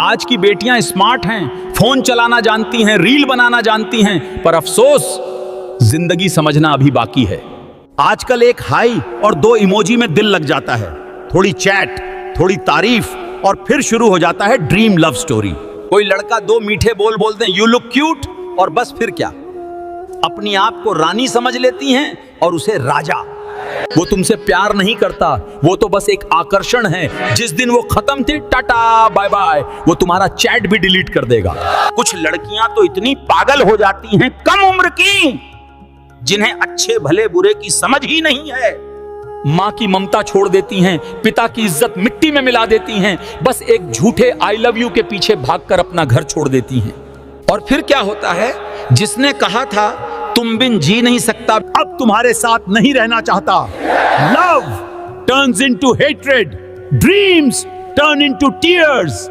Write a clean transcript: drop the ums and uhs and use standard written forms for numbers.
आज की बेटियां स्मार्ट हैं, फोन चलाना जानती हैं, रील बनाना जानती हैं, पर अफसोस जिंदगी समझना अभी बाकी है। आजकल एक हाई और 2 इमोजी में दिल लग जाता है, थोड़ी चैट, थोड़ी तारीफ और फिर शुरू हो जाता है ड्रीम लव स्टोरी। कोई लड़का 2 मीठे बोल बोलते हैं यू लुक क्यूट, और बस फिर क्या, अपनी आप को रानी समझ लेती हैं और उसे राजा। वो तुमसे प्यार नहीं करता, वो तो बस एक आकर्षण है। जिस दिन वो खत्म थे, टाटा बाय बाय, वो तुम्हारा चैट भी डिलीट कर देगा। कुछ लड़कियां तो इतनी पागल हो जाती हैं कम उम्र की, जिन्हें अच्छे भले बुरे की समझ ही नहीं है। माँ की ममता छोड़ देती हैं, पिता की इज्जत मिट्टी में मिला देती हैं, बस एक झूठे आई लव यू के पीछे भागकर अपना घर छोड़ देती हैं। और फिर क्या होता है, जिसने कहा था तुम बिन जी नहीं सकता, अब तुम्हारे साथ नहीं रहना चाहता। Love turns into hatred, dreams turn into tears,